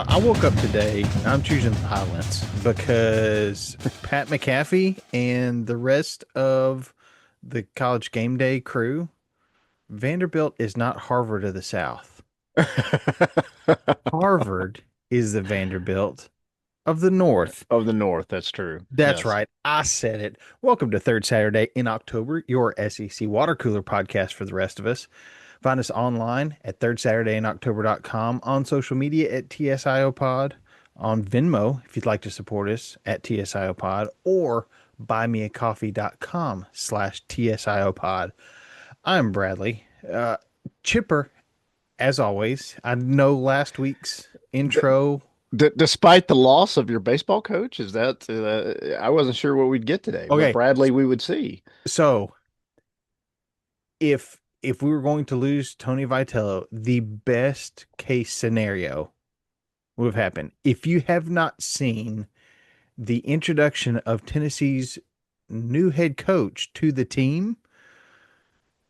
I woke up today. I'm choosing violence because Pat McAfee and the rest of the college game day crew, Vanderbilt is not Harvard of the South. Harvard is the Vanderbilt of the North. Of the North, that's true. That's Yes. right. I said it. Welcome to Third Saturday in October, your SEC water cooler podcast for the rest of us. Find us online at thirdsaturdayiNoctober.com, on social media at TSIO Pod, on Venmo if you'd like to support us at TSIO Pod, or buymeacoffee.com/TSIO Pod. I'm Bradley. Chipper, as always. I know last week's D intro. Despite the loss of your baseball coach, is that I wasn't sure what we'd get today, what Okay, Bradley we would see. so if we were going to lose Tony Vitello, the best case scenario would have happened. If you have not seen the introduction of Tennessee's new head coach to the team,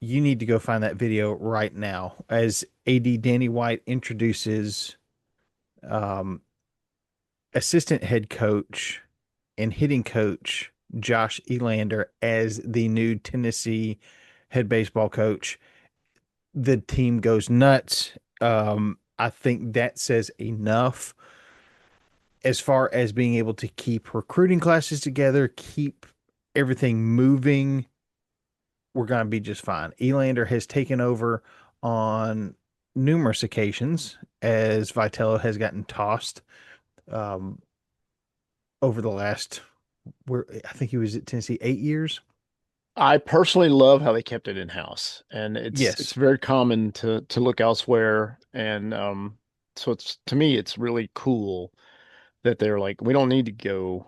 you need to go find that video right now as AD Danny White introduces um, assistant head coach and hitting coach Josh Elander as the new Tennessee head baseball coach. The team goes nuts. I think that says enough as far as being able to keep recruiting classes together, keep everything moving. We're going to be just fine. Elander has taken over on numerous occasions as Vitello has gotten tossed um, over the last, where I think he was at Tennessee 8 years. I personally love how they kept it in-house, and it's Yes. very common to look elsewhere, and so it's to me it's really cool that they're like, we don't need to go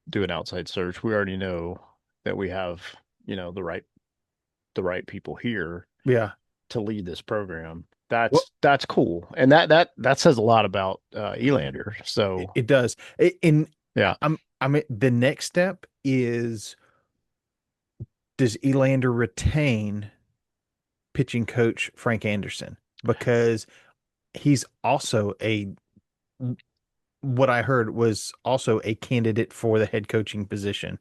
do an outside search. We already know that we have, the right people here Yeah. to lead this program. Well, That's cool, and that says a lot about Elander. it, So it does. And yeah. I'm the next step is, does Elander retain pitching coach Frank Anderson? Because he's also what I heard was also a candidate for the head coaching position.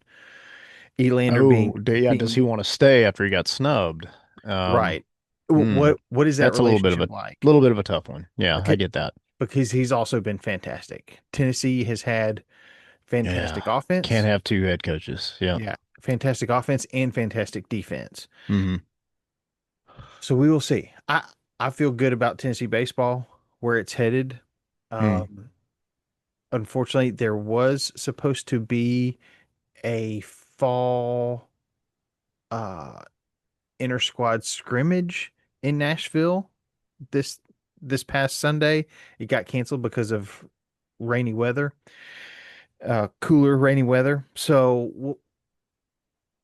Elander Oh, yeah. Does being he want to stay after he got snubbed? Um, right. hmm, What is that that's a relationship like? little bit of a tough one. Yeah, I Because get that. he's also been fantastic. Tennessee has had Yeah, fantastic can't offense. have two head coaches. Yeah. Yeah, fantastic offense and fantastic defense. Hmm. So we will see. I feel good about Tennessee baseball where it's headed. Hmm. Um, Unfortunately, there was supposed to be a fall uh inter squad scrimmage in Nashville this this past Sunday. It got canceled because of rainy weather, cooler rainy weather. So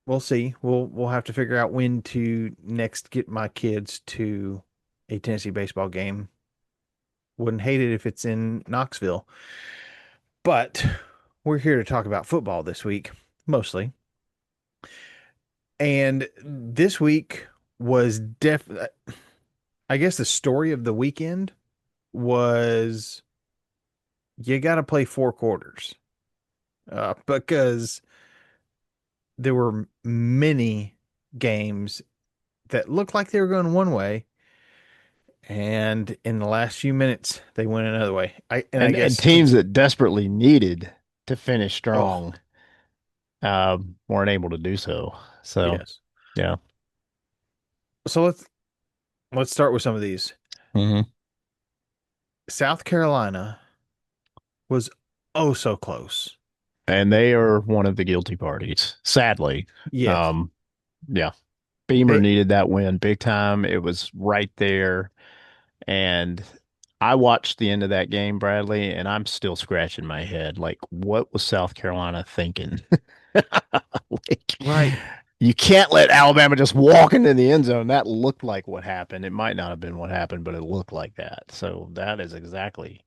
we'll see. We'll have to figure out when to next get my kids to a Tennessee baseball game. Wouldn't hate it if it's in Knoxville. But we're here to talk about football this week, mostly. And this week was I guess the story of the weekend was you got to play 4 quarters because there were many games that looked like they were going one way, and in the last few minutes they went another way. I And guess teams since that desperately needed to finish oh strong weren't able to do so. So yes, yeah. so let's start with some of these. Hmm. South Carolina was oh so close. And they are one of the guilty parties, sadly. Yes, Um, yeah. Beamer they needed that win big time. It was right there. And I watched the end of that game, Bradley, and I'm still scratching my head. Like, what was South Carolina thinking? Like, right. you can't let Alabama just walk into the end zone. That looked like what happened. It might not have been what happened, but it looked like that. So that is exactly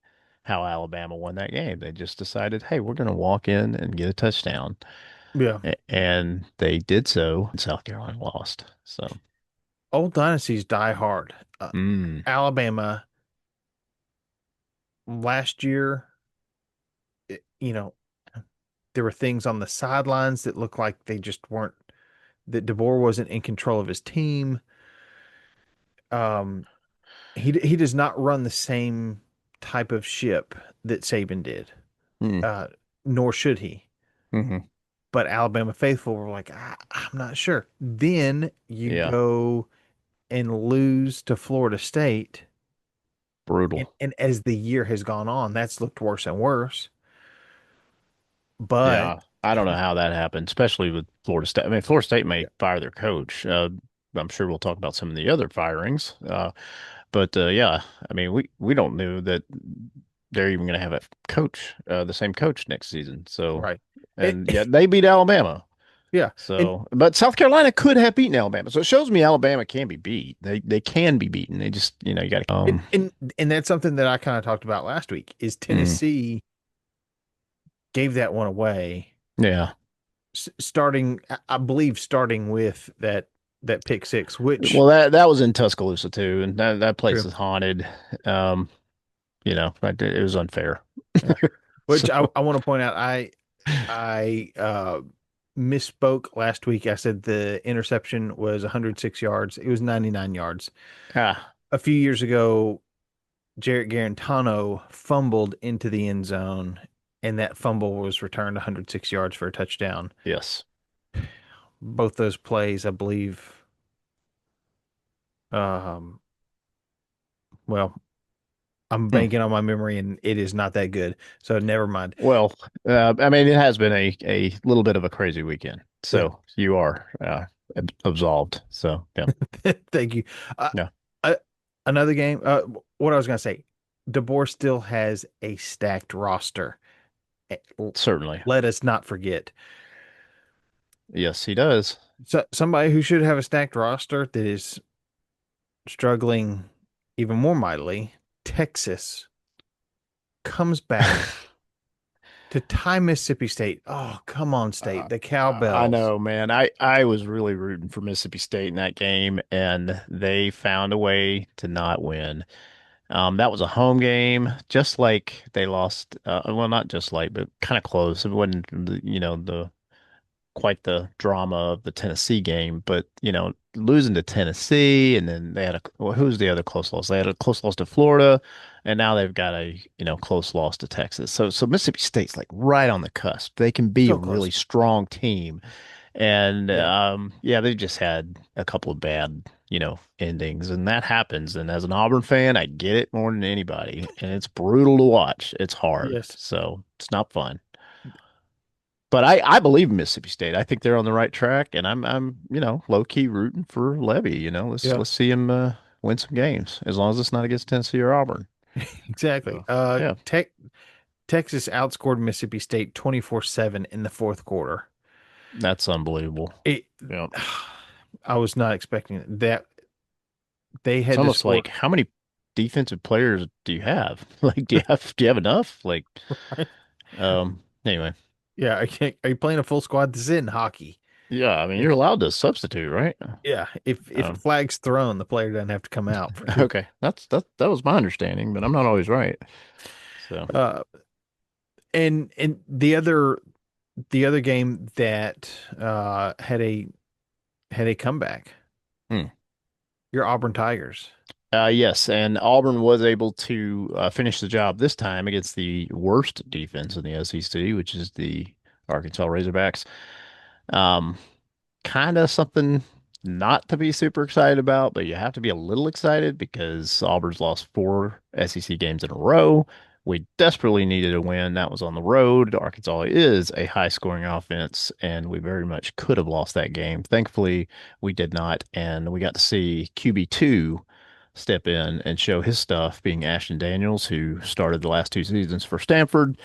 how Alabama won that game. They just decided, hey, we're going to walk in and get a touchdown. Yeah. And they did so, and South Carolina lost. So, Old dynasties die hard. mm, Alabama last year, you know, there were things on the sidelines that looked like they just weren't, that DeBoer wasn't in control of his team. Um, he does not run the same type of ship that Saban did, Mm, uh, nor should he. hmm. But Alabama faithful were like, I'm not sure. Then you Yeah, go and lose to Florida State, and, brutal. and as the year has gone on, that's looked worse and worse. But Yeah, I don't know how that happened, especially with Florida State. I mean, Florida State may yeah, fire their coach. I'm sure we'll talk about some of the other firings. But yeah, I mean, we don't know that they're even going to have a coach, the same coach next season. So, right. It, and yeah, they beat Alabama. yeah, and So, but South Carolina could have beaten Alabama. So it shows me Alabama can be beat. They can be beaten. They just, you got to and that's something that I kind of talked about last week is mm, Tennessee gave that one away, yeah. starting, I believe, starting with that pick six, which Well, that was in Tuscaloosa too, and that place true, is haunted. Um, it was unfair. yeah, which So, I want to point out, I misspoke last week. I said the interception was 106 yards. It was 99 yards. ah, A few years ago, Jarrett Garantano fumbled into the end zone, and that fumble was returned 106 yards for a touchdown. yes. Both those plays, I believe, um, well, I'm Hmm. banking on my memory, and it is not that good. So never mind. Well, I mean, it has been a little bit of a crazy weekend. Yeah. So you are absolved. So yeah, Thank you. Uh, yeah, another game. What I was gonna say, DeBoer still has a stacked roster. Eh, certainly. Let us not forget. Yes, he does. So somebody who should have a stacked roster that is struggling even more mightily. Texas comes back to tie Mississippi State. Oh, come on, State. The I Cowbells. know, man. I was really rooting for Mississippi State in that game, and they found a way to not win. That was a home game, just like they lost. Well, not just like, but kind of close. It wasn't, the quite the drama of the Tennessee game, but losing to Tennessee, and then they had well, who's the other close loss? They had a close loss to Florida, and now they've got a close loss to Texas. So Mississippi State's like right on the cusp. They can be a So really close. strong team, and Yeah. yeah, they just had a couple of bad endings, and that happens. And as an Auburn fan, I get it more than anybody, and it's brutal to watch. It's hard, Yes. so it's not fun. But I believe in Mississippi State. I think they're on the right track, and I'm low key rooting for Levy. Let's Yeah. let's see him win some games as long as it's not against Tennessee or Auburn. Exactly. So yeah, Texas outscored Mississippi State 24-7 in the fourth quarter. that's unbelievable. It Yeah, I was not expecting that. They it's had to almost score. like how many defensive players do you have? Like, do you have enough? Like, Right? anyway, Yeah, are you playing a full squad? This isn't hockey. yeah. I mean, you're It's allowed to substitute, right? yeah. If a Um, flag's thrown, the player doesn't have to come out for two. okay, that was my understanding, but I'm not always right. So, Uh, and the other game that had a comeback. hmm. Your Auburn Tigers. Yes, and Auburn was able to finish the job this time against the worst defense in the SEC, which is the Arkansas Razorbacks. Um, Kind of something not to be super excited about, but you have to be a little excited because Auburn's lost four SEC games in a row. We desperately needed a win. That was on the road. Arkansas is a high-scoring offense, and we very much could have lost that game. Thankfully, we did not, and we got to see QB2 step in and show his stuff, being Ashton Daniels, who started the last two seasons for Stanford.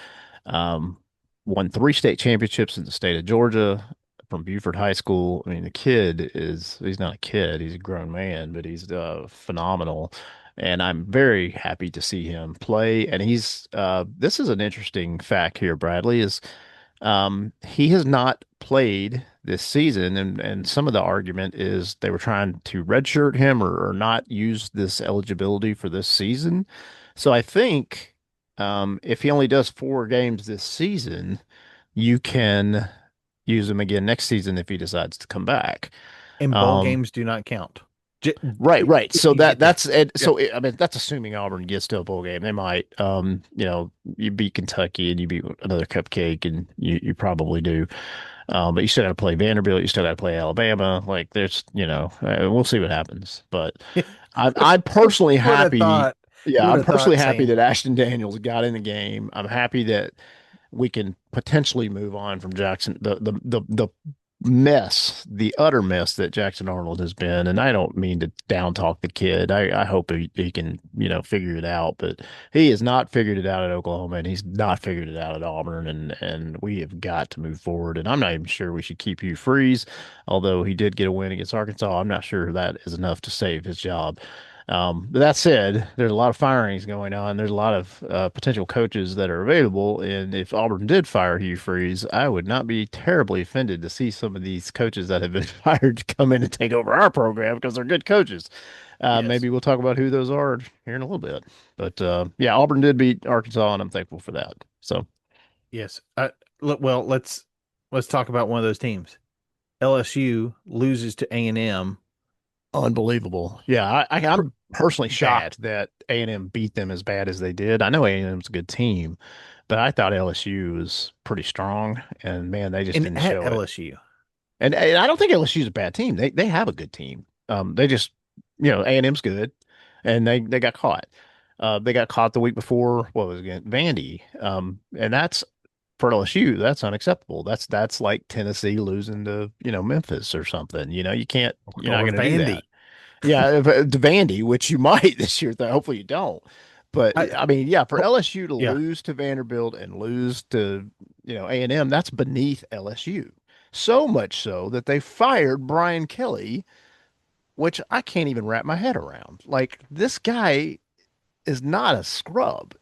Um, Won three state championships in the state of Georgia from Buford High School. I mean, the kid he's not a kid, he's a grown man, but he's phenomenal. And I'm very happy to see him play. And this is an interesting fact here, Bradley, is he has not played this season, and some of the argument is they were trying to redshirt him or not use this eligibility for this season. So I think. If he only does 4 games this season, you can use him again next season if he decides to come back. And bowl Um, games do not count. J- right, right. if So you get there. that's it. Yeah. I mean, that's assuming Auburn gets to a bowl game. They might. You beat Kentucky and you beat another cupcake, and you probably do. But you still got to play Vanderbilt. You still got to play Alabama. Like we'll see what happens. But I'm personally Would have happy. thought, Yeah, would I'm have personally thought happy saying, that Ashton Daniels got in the game. I'm happy that we can potentially move on from Jackson, the mess, the utter mess that Jackson Arnold has been. And I don't mean to down talk the kid. I hope he can, figure it out, but he has not figured it out at Oklahoma and he's not figured it out at Auburn. And we have got to move forward. And I'm not even sure we should keep Hugh Freeze, although he did get a win against Arkansas. I'm not sure that is enough to save his job. But that said, there's a lot of firings going on. There's a lot of potential coaches that are available. And if Auburn did fire Hugh Freeze, I would not be terribly offended to see some of these coaches that have been fired to come in and take over our program because they're good coaches. yes, Maybe we'll talk about who those are here in a little bit. But yeah, Auburn did beat Arkansas, and I'm thankful for that. So yes. Well, let's talk about one of those teams. LSU loses to A&M. unbelievable. Yeah, Pr- I'm personally Bad. shocked that A&M beat them as bad as they did. I know A&M's a good team, but I thought LSU was pretty strong, and man, they just And didn't at show it. LSU. And I don't think LSU's a bad team. They have a good team. They just A&M's good, and they got caught. They got caught the week before. What was it again? Vandy. And that's for LSU. That's unacceptable. That's like Tennessee losing to Memphis or something. You can't. You're not Or going to do that. Vandy. Yeah, to Vandy, which you might this year. Hopefully you don't. But I, I mean, yeah, for oh, LSU to yeah. lose to Vanderbilt and lose to A&M, that's beneath LSU. So much so that they fired Brian Kelly, which I can't even wrap my head around. Like this guy is not a scrub.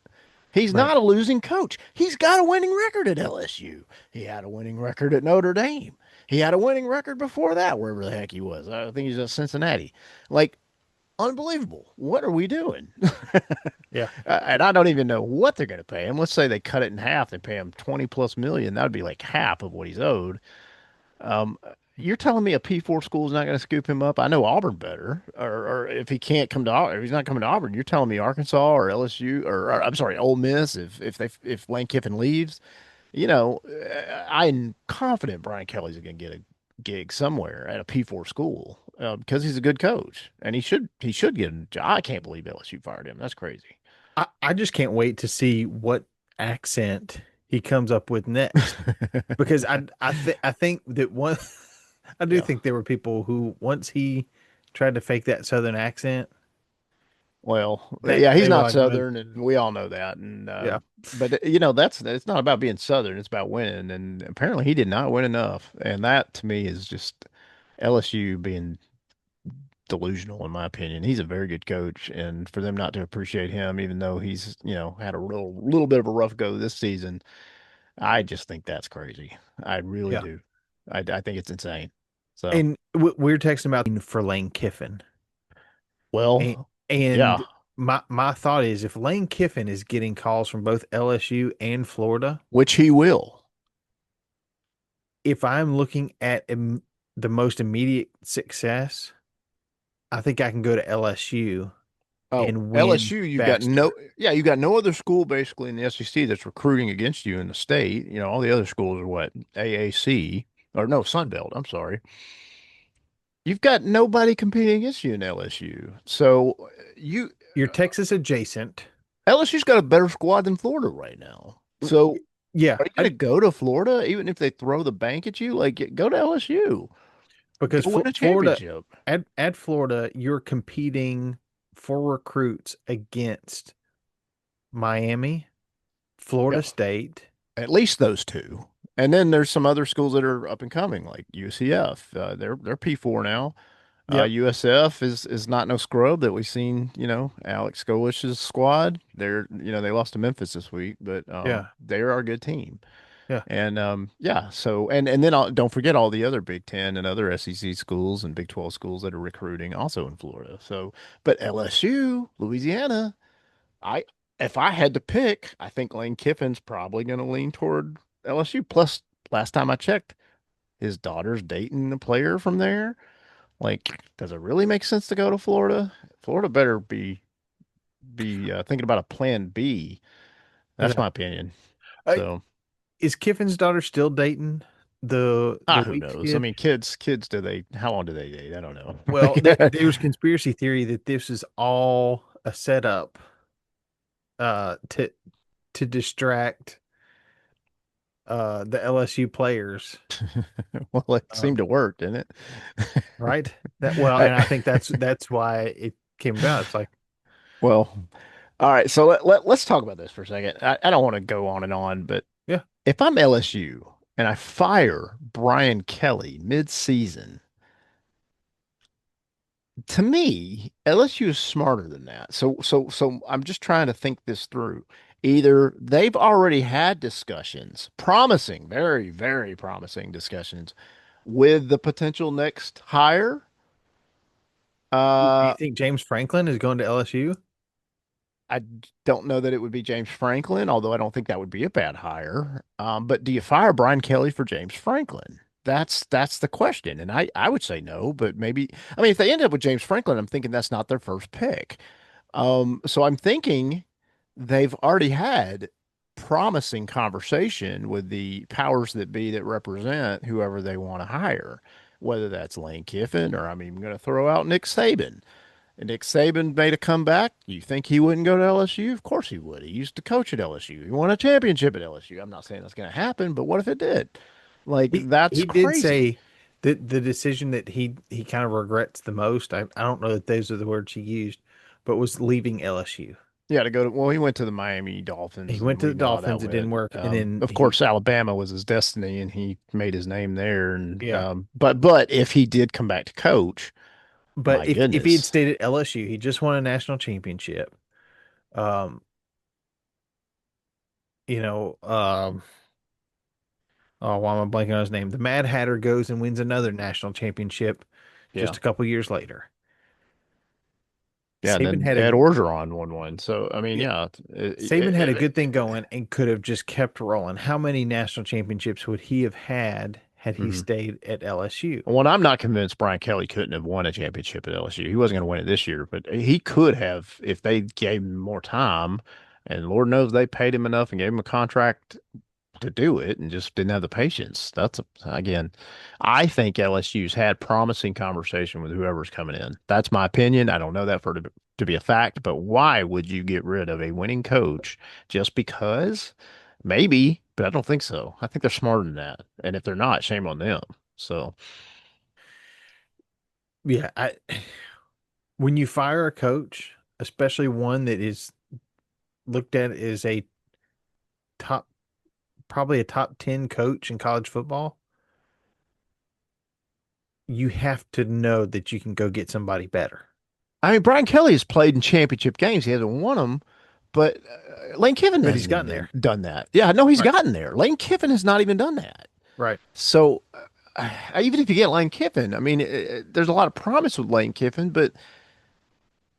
He's Right. not a losing coach. He's got a winning record at LSU. He had a winning record at Notre Dame. He had a winning record before that, wherever the heck he was. I think he's at Cincinnati. Like, unbelievable. What are we doing? Yeah. And I don't even know what they're going to pay him. Let's say they cut it in half. They pay him 20 plus million. That would be like half of what he's owed. Um, you're telling me a P4 school is not going to scoop him up? I know Auburn better. Or if he can't come to Auburn, if he's not coming to Auburn, you're telling me Arkansas or LSU or I'm sorry, Ole Miss. If Lane Kiffin leaves, I'm confident Brian Kelly's going to get a gig somewhere at a P4 school because he's a good coach and he should get a job. I can't believe LSU fired him. That's crazy. I just can't wait to see what accent he comes up with next. Because I think that one I do Yeah. think there were people who once he tried to fake that southern accent, Well, that yeah, he's they were not like, "Man, Southern, and we all know that. And yeah, but that's it's not about being Southern; it's about winning. And apparently, he did not win enough. And that to me is just LSU being delusional, in my opinion. He's a very good coach, and for them not to appreciate him, even though he's had a little bit of a rough go this season, I just think that's crazy. I really yeah." do. I think it's insane. So, And we are texting about for Lane Kiffin, and, well, yeah, and my thought is if Lane Kiffin is getting calls from both LSU and Florida, which he will. if I'm looking at the most immediate success, I think I can go to LSU Oh, and win LSU, faster. you got no other school basically in the SEC that's recruiting against you in the state. All the other schools are what? AAC or no, Sun Belt. I'm sorry. You've got nobody competing against you in LSU. So you You're Texas adjacent. LSU's got a better squad than Florida right now. So Yeah, are you going to go to Florida even if they throw the bank at you? Like go to LSU. because Go win a Florida championship. at Florida, you're competing for recruits against Miami, Yeah. Florida State. At least those two. And then there's some other schools that are up and coming, like UCF. They're P4 now. Yep. USF is not no scrub that we've seen. Alex Skolish's squad. They lost to Memphis this week, but Yeah. they are a good team. Yeah. And yeah, so and then don't forget all the other Big Ten and other SEC schools and Big 12 schools that are recruiting also in Florida. So, but LSU, Louisiana, I if I had to pick, I think Lane Kiffin's probably going to lean toward LSU. Plus, last time I checked, his daughter's dating a player from there. Like, does it really make sense to go to Florida? Florida better be thinking about a plan B. That's Yeah. my opinion. Uh, So, is Kiffin's daughter still dating the who Weeks knows? I kid? mean, kids, do they? How long do they date? I don't know. Well, there was conspiracy theory that this is all a setup to distract the LSU players. Well, it seemed Um, to work, didn't it? right? That well, and I think that's why it came about. It's like, Well, all right. So let's talk about this for a second. I don't want to go on and on, but yeah, if I'm LSU and I fire Brian Kelly mid-season, to me, LSU is smarter than that. So I'm just trying to think this through. Either they've already had discussions, promising, very, very promising discussions with the potential next hire. do you Uh, think James Franklin is going to LSU? I don't know that it would be James Franklin, although I don't think that would be a bad hire. But do you fire Brian Kelly for James Franklin? That's the question. And I would say no, but maybe I mean if they end up with James Franklin, I'm thinking that's not their first pick. So I'm thinking they've already had promising conversation with the powers that be that represent whoever they want to hire, whether that's Lane Kiffin or I'm even going to throw out Nick Saban. And Nick Saban made a comeback. You think he wouldn't go to LSU? Of course he would. He used to coach at LSU. He won a championship at LSU. I'm not saying that's going to happen, but what if it did? Like, that's He did crazy. say that the decision that he kind of regrets the most. I don't know that those are the words he used, but was leaving LSU. Yeah, to go to, well, he went to the Miami He Dolphins, went and to we the know how that Dolphins. It didn't went. work, and then Of he course, Alabama was his destiny, and he made his name there. And yeah. but if he did come back to coach, But my if he had goodness, stayed at LSU, he just won a national championship. Um, you know, oh, why am I blanking on his name? The Mad Hatter goes and wins another national championship yeah, just a couple years later. yeah. And Saban then had Ed a Orgeron won one. So I mean, yeah, yeah, Saban had a good thing going and could have just kept rolling. How many national championships would he have had he mhm. stayed at LSU? Well, I'm not convinced Brian Kelly couldn't have won a championship at LSU. He wasn't going to win it this year, but he could have if they gave him more time. And Lord knows they paid him enough and gave him a contract to do it and just didn't have the patience. Again, I think LSU's had promising conversation with whoever's coming in. That's my opinion. I don't know that to be a fact, but why would you get rid of a winning coach just because? Maybe, but I don't think so. I think they're smarter than that. And if they're not, shame on them. So, Yeah, when you fire a coach, especially one that is looked at as a top, probably a top 10 coach in college football, you have to know that you can go get somebody better. I mean, Brian Kelly has played in championship games. He hasn't won them, but Lane Kiffin But he's hasn't gotten even there. done that. Yeah, no, he's Right. gotten there. Lane Kiffin has not even done that. Right. So even if you get Lane Kiffin, I mean, there's a lot of promise with Lane Kiffin, but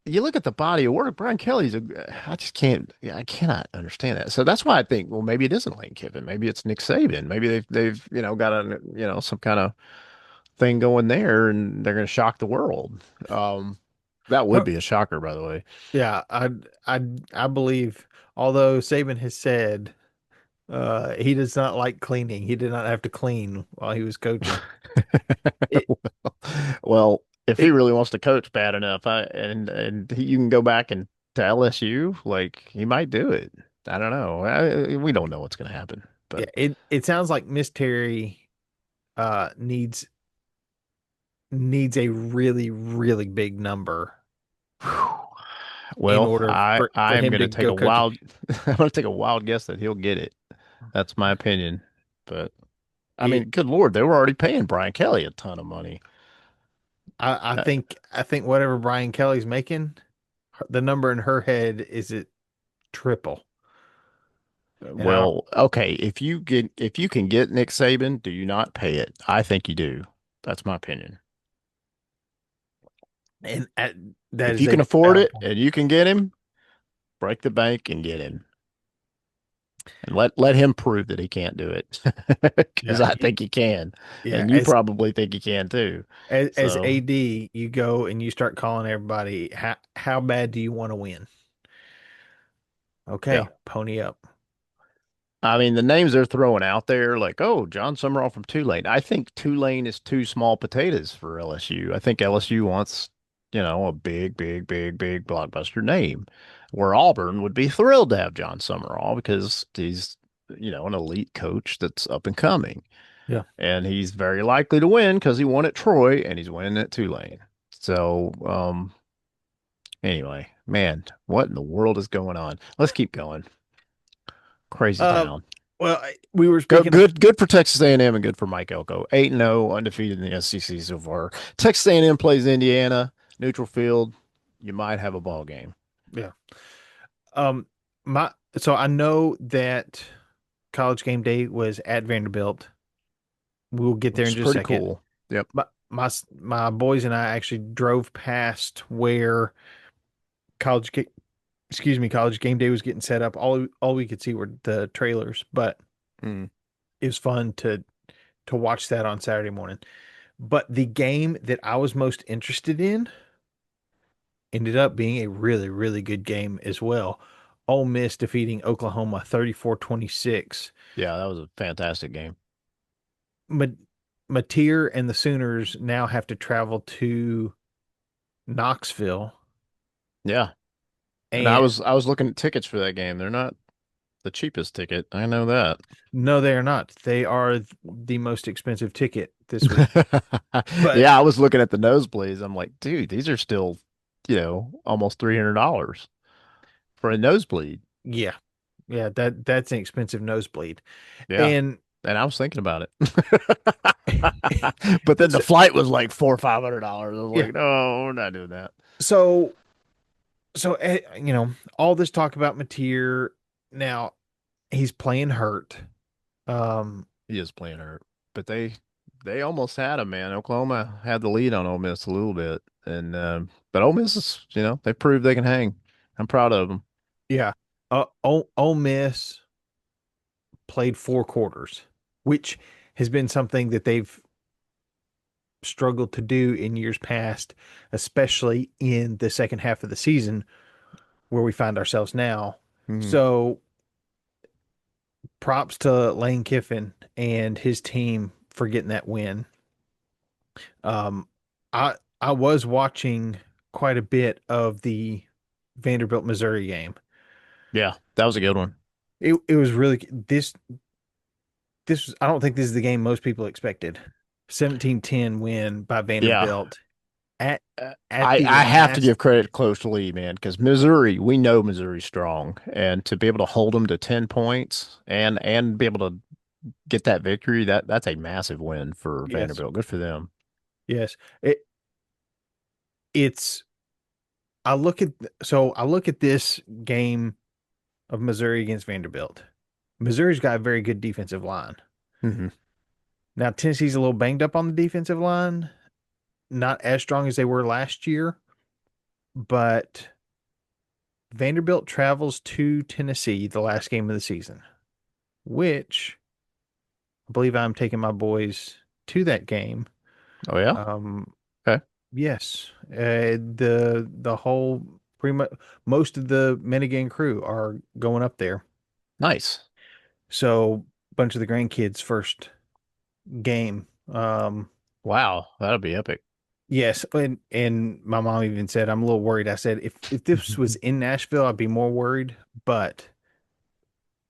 you look at the body of work. Brian Kelly's I just can't, yeah, I cannot understand that. So that's why I think, well, maybe it isn't Lane Kiffin. Maybe it's Nick Saban. Maybe they've got a some kind of thing going there, and they're going to shock the world. That would Huh. be a shocker, by the way. Yeah, I I believe although Saban has said he does not like cleaning. He did not have to clean while he was coaching. It Well, if he it really wants to coach bad enough, you can go back and to LSU, like he might do it. I don't know. We don't know what's going to happen, yeah, but it sounds like Miss Terry needs a really big number whew. in Well, order I for am him going to to take go a coach. wild I'm going to take a wild guess that he'll get it. That's my opinion. But I It mean, good Lord, they were already paying Brian Kelly a ton of money. Uh, I think whatever Brian Kelly's making, the number in her head is it triple. And I don't Well, okay, if you can get Nick Saban, do you not pay it? I think you do. That's my opinion. and that If is you a can afford valid it point. and you can get him, break the bank and get him. And let him prove that he can't do it. Because Yeah, I think he can. yeah. And you probably think he can too. As So, AD, you go and you start calling everybody. How bad do you want to win? yeah. Okay, pony up. I mean, the names they're throwing out there, like, oh, John Summerall from Tulane. I think Tulane is too small potatoes for LSU. I think LSU wants, a big, big, big, big blockbuster name, where Auburn would be thrilled to have John Summerall because he's, an elite coach that's up and coming. Yeah. And he's very likely to win because he won at Troy and he's winning at Tulane. So, anyway, man, what in the world is going on? Let's keep going. Crazy Uh, town. well, we were Go, speaking of good for Texas A&M and M and good for Mike Elko. 8-0, undefeated in the SEC so far. Texas A&M plays Indiana, neutral field. You might have a ball game. yeah. Um, my so I know that college game day was at Vanderbilt. We'll get there Which in is just a pretty second. cool. Yep. But my boys and I actually drove past where college ga- college game day was getting set up. All we could see were the trailers, but Mm. it was fun to watch that on Saturday morning. But the game that I was most interested in ended up being a really, really good game as well. Ole Miss defeating Oklahoma 34-26. Yeah, that was a fantastic game. Ma- Mateer and the Sooners now have to travel to Knoxville. Yeah. And I And was I was looking at tickets for that game. They're not the cheapest ticket. I know that. no, they are not. They are the most expensive ticket this week. But Yeah, I was looking at the nosebleeds. I'm like, dude, these are still, almost $300 for a nosebleed. yeah, yeah, that's an expensive nosebleed. Yeah. And And I was thinking about it. But then the so, flight was like $400 or $500. I was yeah, like, no, we're not doing that. so all this talk about Mateer now he's playing hurt. Um, He is playing hurt. But they almost had him, man. Oklahoma had the lead on Ole Miss a little bit. And but Ole Miss is, they proved they can hang. I'm proud of them. yeah, Ole Miss played 4 quarters, which has been something that they've struggled to do in years past, especially in the second half of the season where we find ourselves now. Mhm. So props to Lane Kiffin and his team for getting that win. Um, I was watching quite a bit of the Vanderbilt Missouri game. Yeah, that was a good one. It was really this I don't think this is the game most people expected. 17-10 win by Yeah. Vanderbilt at at I the I have to last. give credit close to Lee, man, because Missouri, we know Missouri's strong, and to be able to hold them to 10 points and be able to get that victory, that's a massive win for Yes, Vanderbilt. Good for them. yes. It's I look at this game of Missouri against Vanderbilt. Missouri's got a very good defensive line. Hmm. Now Tennessee's a little banged up on the defensive line, not as strong as they were last year, but Vanderbilt travels to Tennessee the last game of the season, which I believe I'm taking my boys to that game. Oh yeah. Um, Okay. yes, the whole pretty much most of the Minigan crew are going up there. Nice. So a bunch of the grandkids' first game. Wow, that'll be epic. Yes, and my mom even said I'm a little worried. I said if this was in Nashville, I'd be more worried. But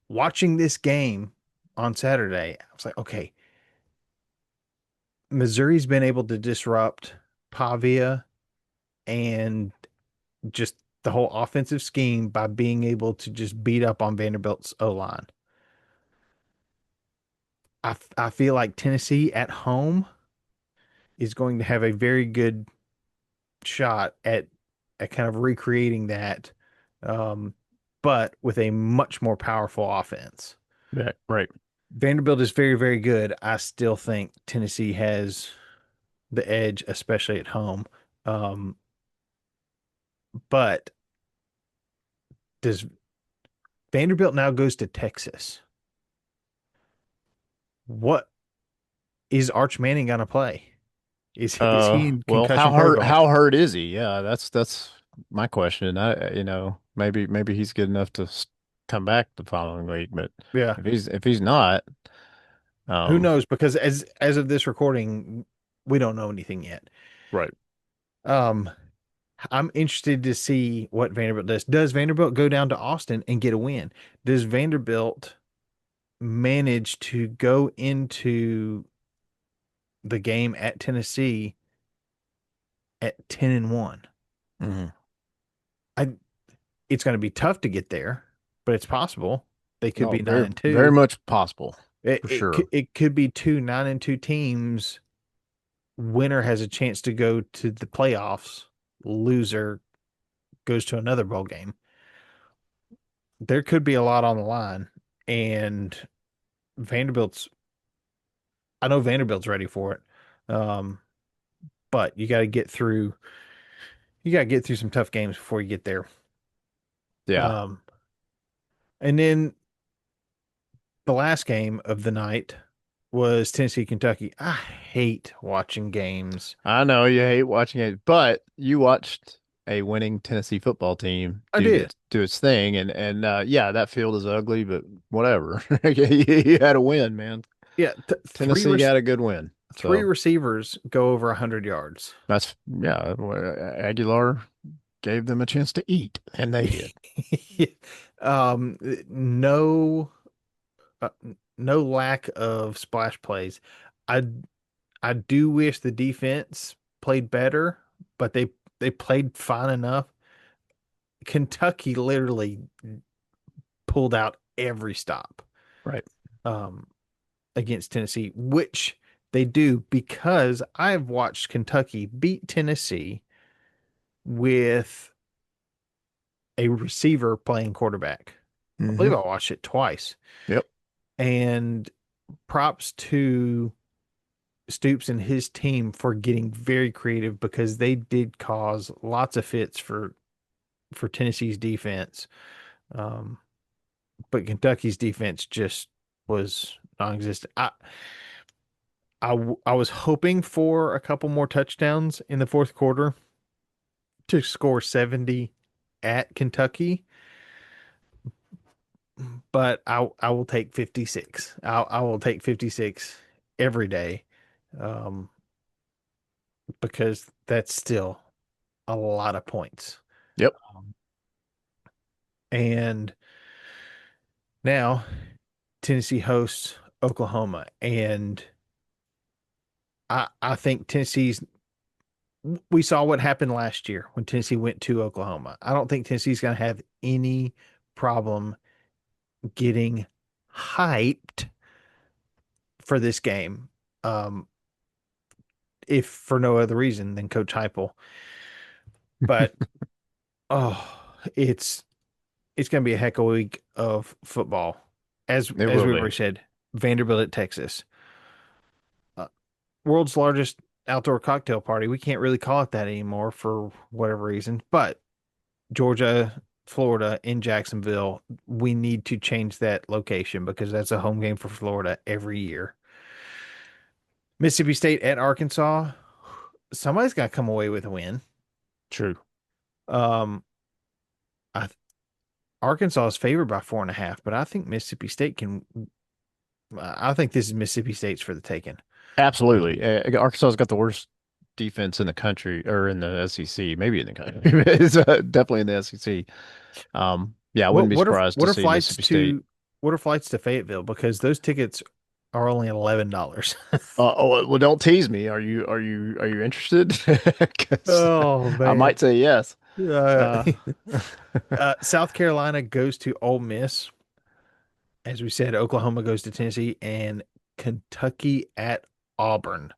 watching this game on Saturday, I was like, okay, Missouri's been able to disrupt Pavia and just the whole offensive scheme by being able to just beat up on Vanderbilt's O line. I feel like Tennessee at home is going to have a very good shot at kind of recreating that, um, but with a much more powerful offense. Yeah, right. Vanderbilt is very, very good. I still think Tennessee has the edge, especially at home. Um, but Does Vanderbilt now goes to Texas? What is Arch Manning gonna play? Is he in Well, concussion protocol? how hurt is he? Yeah, that's my question. Maybe he's good enough to come back the following week, but Yeah, if he's not, who um, knows? Because as of this recording, we don't know anything yet. right. Um, I'm interested to see what Vanderbilt does. Does Vanderbilt go down to Austin and get a win? Does Vanderbilt manage to go into the game at Tennessee at 10-1? Hmm. I It's going to be tough to get there, but it's possible. They could No, be nine and very two. much possible It for it could, sure. it could be two 9-2 teams. Winner has a chance to go to the playoffs. Loser goes to another bowl game. There could be a lot on the line, and Vanderbilt's. I know Vanderbilt's ready for it, but you got to get through. You got to get through some tough games before you get there. Yeah, Um, and then the last game of the night was Tennessee, Kentucky. I hate watching games. I know you hate watching it, but you watched a winning Tennessee football team I did. do its thing, and yeah, that field is ugly, but whatever. You had a win, man. Yeah, Tennessee got a good win, three so receivers go over 100 yards. that's yeah. Aguilar gave them a chance to eat, and they did. um, no, uh, no lack of splash plays. I I do wish the defense played better, but they played fine enough. Kentucky literally pulled out every stop Right. um, against Tennessee, which they do because I've watched Kentucky beat Tennessee with a receiver playing quarterback. I believe Hmm. I watched it twice. Yep. And props to Stoops and his team for getting very creative because they did cause lots of fits for Tennessee's defense. Um, but Kentucky's defense just was non-existent. I was hoping for a couple more touchdowns in the fourth quarter to score 70 at Kentucky, but I will take 56. I will take 56 every day, um, because that's still a lot of points. Yep. Um, and now Tennessee hosts Oklahoma, and I think Tennessee's. We saw what happened last year when Tennessee went to Oklahoma. I don't think Tennessee's going to have any problem getting hyped for this game. Um, if for no other reason than Coach Heupel. But oh, it's it's going to be a heck of a week of football. It As will we've be. already said, Vanderbilt at Texas, uh, world's largest outdoor cocktail party. We can't really call it that anymore for whatever reason, but Georgia, Florida, in Jacksonville, we need to change that location because that's a home game for Florida every year. Mississippi State at Arkansas. Somebody's got to come away with a win. True. Um, I, Arkansas is favored by 4.5, but I think Mississippi State can. I think this is Mississippi State's for the taking. Absolutely. Arkansas's got the worst defense in the country or in the SEC, maybe in the country. It's definitely in the SEC. Yeah, I wouldn't be surprised to see Mississippi State. What are flights to Fayetteville? Because those tickets are only $11. Oh, well, don't tease me. Are you interested? Because Oh I man. might say yes. Uh, Uh, South Carolina goes to Ole Miss. As we said, Oklahoma goes to Tennessee and Kentucky at Auburn.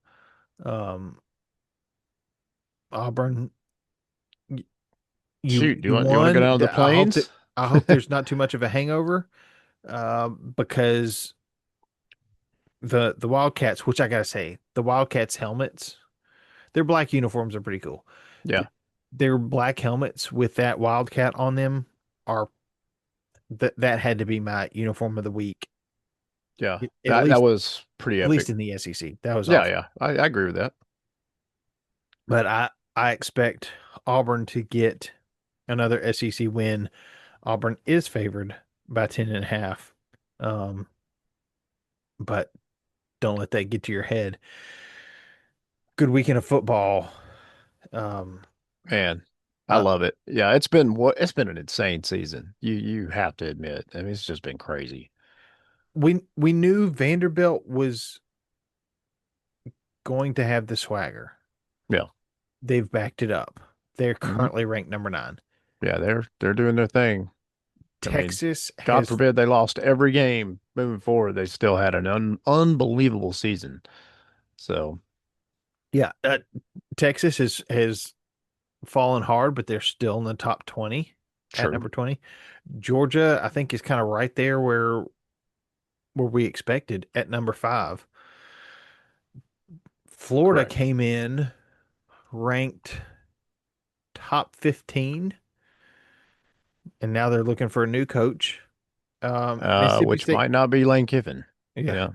Um, Auburn, y- Shoot, you you want to go won. down to the plains? I hope there's not too much of a hangover, because the Wildcats, which I gotta say, the Wildcats helmets, their black uniforms are pretty cool. Yeah. Their black helmets with that Wildcat on them are that had to be my uniform of the week. Yeah, At that least was pretty at least epic. in the SEC. That was Yeah, awesome. yeah, I agree with that. But I expect Auburn to get another SEC win. Auburn is favored by 10.5. Um, but don't let that get to your head. Good weekend of football. Um, Man, I uh, love it. Yeah, it's been an insane season. You have to admit. I mean, it's just been crazy. we knew Vanderbilt was going to have the swagger. Yeah. They've backed it up. They're Hmm. currently ranked number 9. Yeah, they're doing their thing. I mean, Texas God has, forbid they lost every game moving forward. They still had an unbelievable season. So yeah, Texas has fallen hard, but they're still in the top 20 at true. number 20. Georgia, I think, is kind of right there where we expected at number 5. Florida Correct. came in ranked top 15, and now they're looking for a new coach. Mississippi Which State, might not be Lane Kiffin. yeah, Yeah.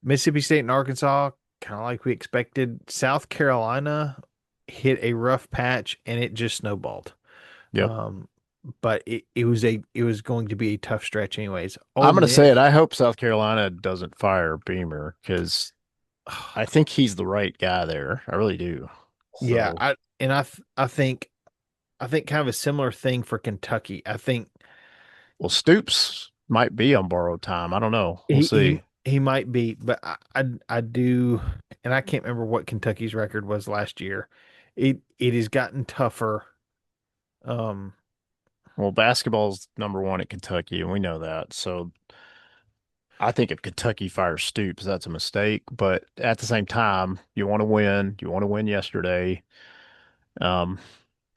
Mississippi State and Arkansas, kind of like we expected. South Carolina hit a rough patch, and it just snowballed. Yep. Um, but it was going to be a tough stretch anyways. Ole I'm gonna say it. Miss, I hope South Carolina doesn't fire Beamer because I think he's the right guy there. I really do. yeah, So, I think kind of a similar thing for Kentucky. I think well, Stoops might be on borrowed time. I don't know. We'll see. he might be, but I do, and I can't remember what Kentucky's record was last year. It has gotten tougher. Um, Well, basketball's number one at Kentucky, and we know that. So I think if Kentucky fires Stoops, that's a mistake. But at the same time, you want to win. You want to win yesterday. Um,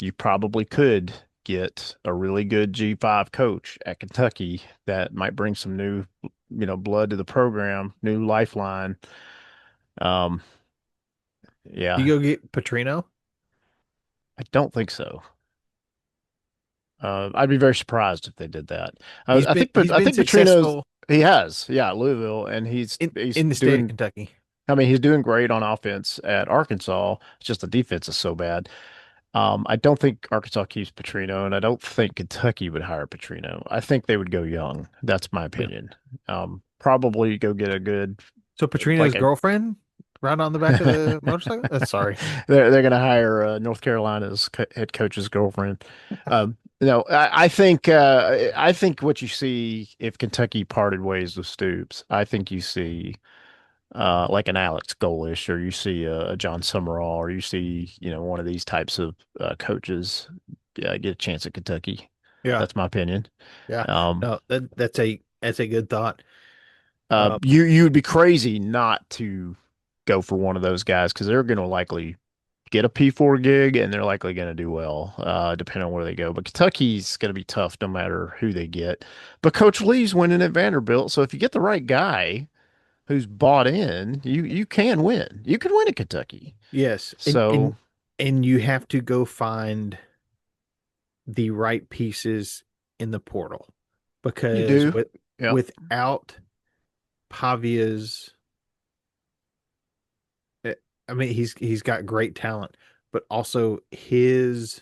you probably could get a really good G5 coach at Kentucky that might bring some new, blood to the program, new lifeline. Um, you yeah, go get Petrino. I don't think so. I'd be very surprised if they did that. He's I been think Petrino's successful he has, yeah, Louisville, and he's in the state of doing. Kentucky. I mean, he's doing great on offense at Arkansas. It's just the defense is so bad. I don't think Arkansas keeps Petrino, and I don't think Kentucky would hire Petrino. I think they would go young. That's my Yeah. opinion. Probably go get a good So Petrino's like a girlfriend ride on the back of the motorcycle. Sorry. they're gonna hire North Carolina's head coach's girlfriend. No, I think what you see if Kentucky parted ways with Stoops, I think you see like an Alex Golish, or you see a John Summerall, or you see one of these types of coaches get a chance at Kentucky. Yeah. That's my opinion. Yeah. Um, No, that's a good thought. Um, you'd be crazy not to go for one of those guys because they're going to likely get a P4 gig and they're likely going to do well, depending on where they go. But Kentucky's going to be tough no matter who they get. But Coach Lee's winning at Vanderbilt, so if you get the right guy who's bought in, you can win. You can win at Kentucky. yes. So And you have to go find the right pieces in the portal you because do. Yep. without Pavia's, eh, I mean, he's got great talent, but also his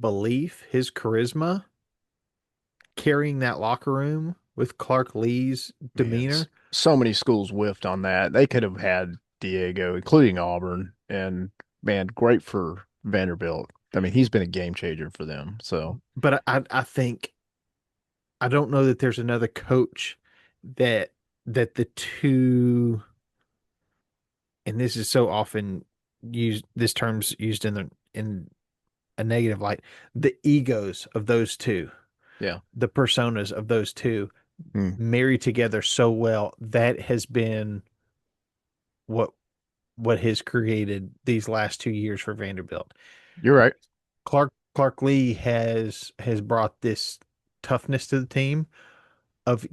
belief, his charisma, carrying that locker room with Clark Lee's Man, demeanor. so many schools whiffed on that. They could have had Diego, including Auburn, and man, great for Vanderbilt. I mean, he's been a game changer for them. So But I think I don't know that there's another coach that the two, and this is so often used, this term's used in a negative light, the egos of those two, yeah. the personas of those two Hmm. marry together so well. That has been what has created these last 2 years for Vanderbilt. You're right. Clark Lee has brought this toughness to the team of,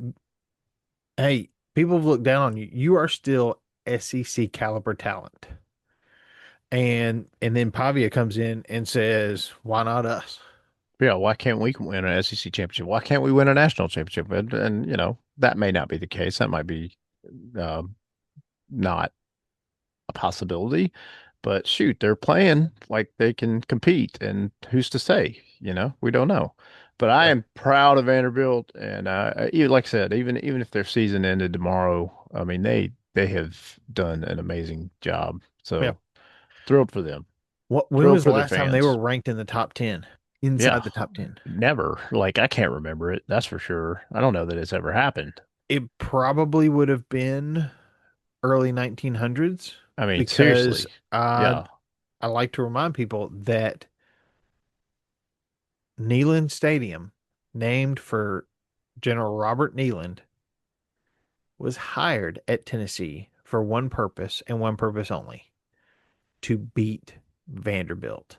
hey, people have looked down on you. You are still SEC caliber talent. And then Pavia comes in and says, why not us? Yeah, why can't we win an SEC championship? Why can't we win a national championship? And you know, that may not be the case. That might be um, not a possibility. But shoot, they're playing like they can compete, and who's to say? You know, we don't know. But I Yeah. am proud of Vanderbilt, and like I said, even if their season ended tomorrow, I mean they have done an amazing job. Yeah. So thrilled for them, When thrilled was the for their last time they were fans. ranked in the top 10? Yeah, Inside the top 10? never. Like I can't remember it. That's for sure. I don't know that it's ever happened. It probably would have been early 1900s I mean, because seriously. Yeah. I like to remind people that Neyland Stadium, named for General Robert Neyland, was hired at Tennessee for one purpose and one purpose only, to beat Vanderbilt.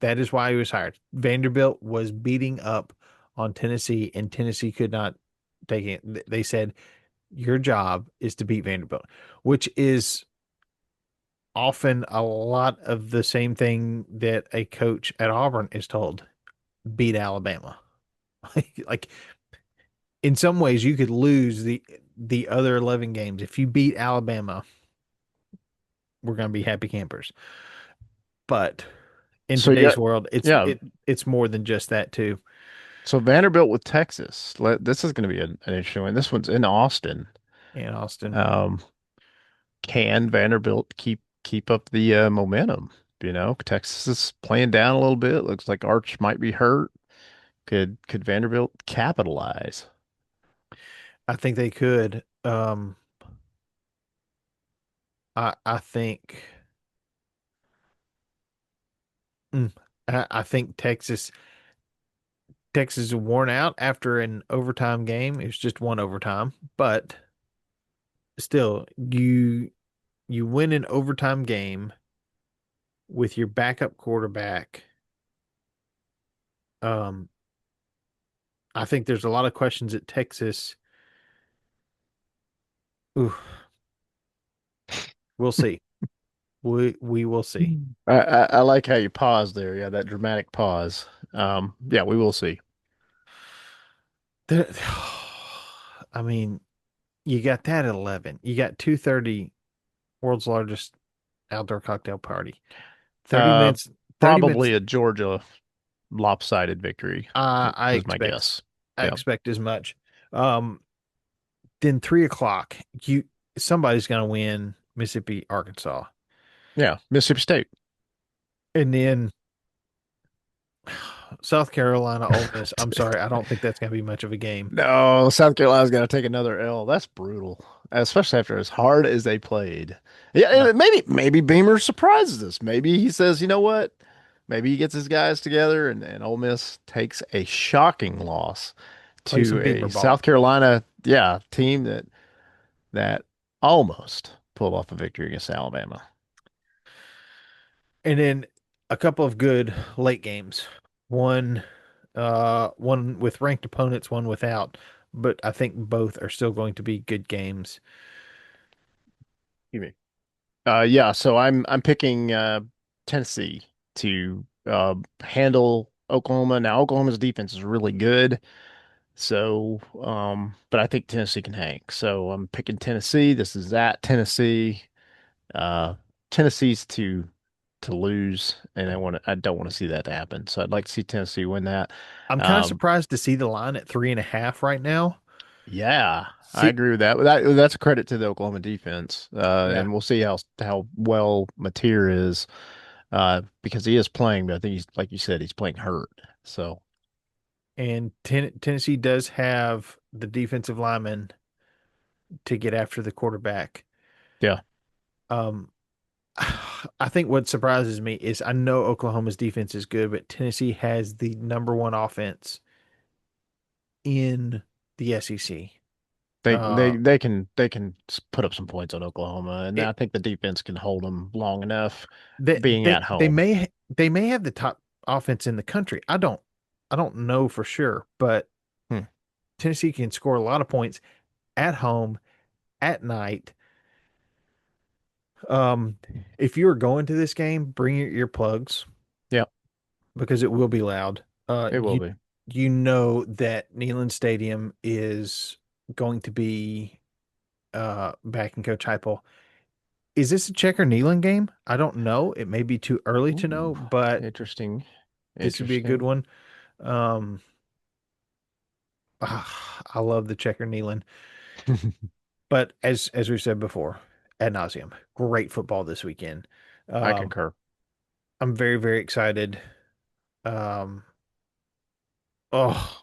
That is why he was hired. Vanderbilt was beating up on Tennessee, and Tennessee could not take it. They said, your job is to beat Vanderbilt, which is often a lot of the same thing that a coach at Auburn is told: beat Alabama. Like in some ways, you could lose the other 11 games. If you beat Alabama, we're going to be happy campers. But in So yeah, today's world, yeah. it's more than just that too. So Vanderbilt with Texas. This is going to be an interesting one. This one's in Austin. In Austin. Um, can Vanderbilt keep up the momentum? You know, Texas is playing down a little bit. Looks like Arch might be hurt. Could Vanderbilt capitalize? I think they could. I think mm, I think Texas is worn out after an overtime game. It was just one overtime, but still, you win an overtime game with your backup quarterback. Um, I think there's a lot of questions at Texas. Ooh, we'll see. We will see. I like how you paused there. Yeah, that dramatic pause. Yeah, we will see. There, I mean, you got that at 11. You got 2:30, world's largest outdoor cocktail party. 30 Uh, minutes, 30 minutes. Probably a Georgia lopsided victory I is my expect guess. I Yeah. expect as much. Um, then 3 o'clock, somebody's gonna win Mississippi, Arkansas. Yeah, Mississippi State. And then South Carolina, Ole Miss. I'm sorry, I don't think that's gonna be much of a game. No, South Carolina's got to take another L. That's brutal, especially after as hard as they played. Yeah, No, maybe Beamer surprises us. Maybe he says, you know what? Maybe he gets his guys together and Ole Miss takes a shocking loss play to some a Beamer ball. South Carolina, yeah, team that almost pulled off a victory against Alabama. And then a couple of good late games. One one with ranked opponents, one without, but I think both are still going to be good games. You mean? Yeah, so I'm picking Tennessee to handle Oklahoma. Now Oklahoma's defense is really good. So, but I think Tennessee can hang. So I'm picking Tennessee. This is at Tennessee. Uh, Tennessee's to lose, and I don't want to see that happen. So I'd like to see Tennessee win that. I'm kind of Um, surprised to see the line at 3.5 right now. yeah, I See, agree with that. That's a credit to the Oklahoma defense. yeah. And we'll see how well Mateer is, because he is playing, but I think he's like you said, he's playing hurt. So And Tennessee does have the defensive lineman to get after the quarterback. yeah, Um, I think what surprises me is I know Oklahoma's defense is good, but Tennessee has the number one offense in the SEC. they can put up some points on Oklahoma, and I It think the defense can hold them long enough they being they at they home. may have the top offense in the country. I don't know for sure, but Hmm. Tennessee can score a lot of points at home at night. Um, if you are going to this game, bring your earplugs. Yeah. because it will be loud. It will be. You know that Neyland Stadium is going to be back in Coach Heupel. Is this a Checker Neyland game? I don't know. It may be too early to know, Ooh, but interesting. this would be a good Interesting. one. Um, I love the Checker Neyland, but as we said before, ad nauseum, great football this weekend. I Um, concur. I'm very very excited. Um, oh,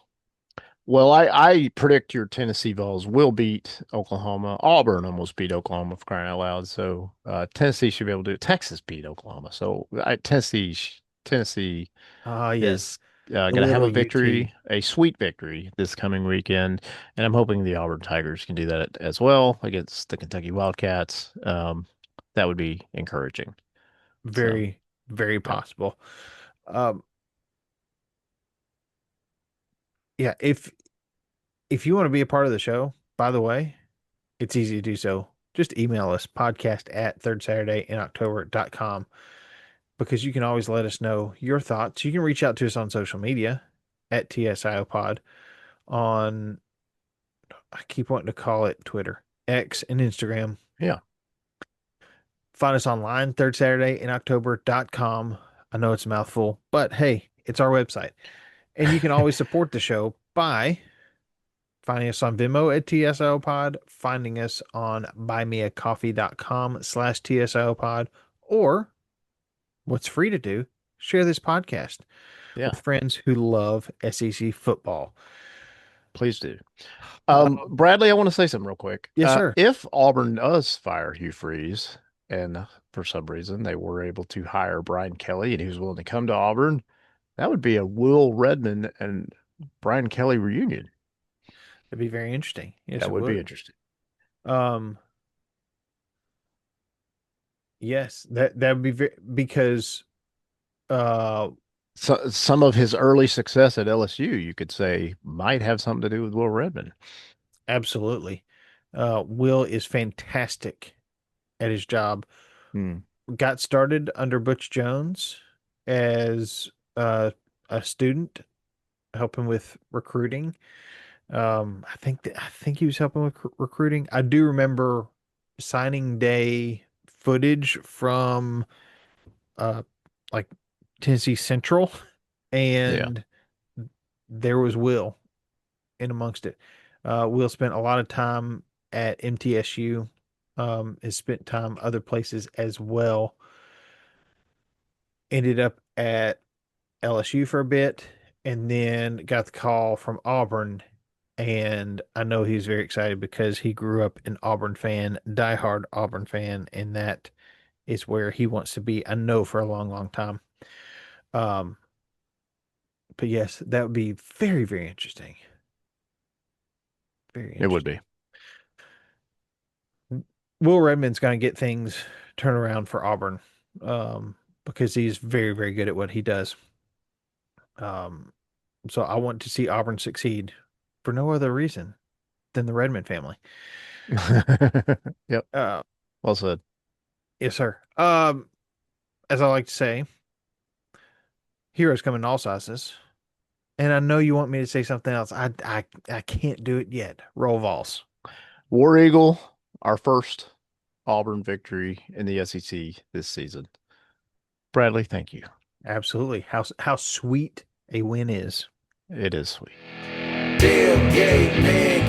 Well, I predict your Tennessee Vols will beat Oklahoma. Auburn almost beat Oklahoma for crying out loud. So Tennessee should be able to do it. Texas beat Oklahoma. So Tennessee yes, is the going to have little a UT. victory, a sweet victory this coming weekend, and I'm hoping the Auburn Tigers can do that as well against the Kentucky Wildcats. That would be encouraging. So Very, very yeah, possible. Um, yeah, if you want to be a part of the show, by the way, it's easy to do so. Just email us podcast at third Saturday in October.com because you can always let us know your thoughts. You can reach out to us on social media at TSIO Pod on I keep wanting to call it Twitter, X, and Instagram. yeah, Find us online, third Saturday in October.com. I know it's a mouthful, but hey, it's our website. And you can always support the show by finding us on Venmo at TSO Pod, finding us on buymeacoffee.com/TSO Pod, or what's free to do, share this podcast yeah. with friends who love SEC football. Please do. Um, Bradley, I want to say something real quick. yes, sir. If Auburn does fire Hugh Freeze, and for some reason they were able to hire Brian Kelly and he was willing to come to Auburn, that would be a Will Redmond and Brian Kelly reunion. That'd be very interesting. Yes, That it would be would. interesting. Um, yes, that would be very, because uh So some of his early success at LSU, you could say, might have something to do with Will Redmond. absolutely. Will is fantastic at his job. Hmm. Got started under Butch Jones as a student, helping with recruiting. I think he was helping with recruiting. I do remember signing day footage from uh like Tennessee Central, Yeah. and there was Will in amongst it. Will spent a lot of time at MTSU. Has spent time other places as well. Ended up at LSU for a bit, and then got the call from Auburn. And I know he's very excited because he grew up an Auburn fan, diehard Auburn fan, and that is where he wants to be. I know for a long, long time. Um, but yes, that would be very, very interesting. Very It would interesting. be. Will Redmond's going to get things turned around for Auburn, because he's very, very good at what he does. Um, so I want to see Auburn succeed for no other reason than the Redmond family. Yep. Uh, Well said. yes, sir. As I like to say, heroes come in all sizes. And I know you want me to say something else. I can't do it yet. Roll Vols. War Eagle, our first Auburn victory in the SEC this season. Bradley, thank you. Absolutely. How sweet a win is. It is sweet. Tailgate man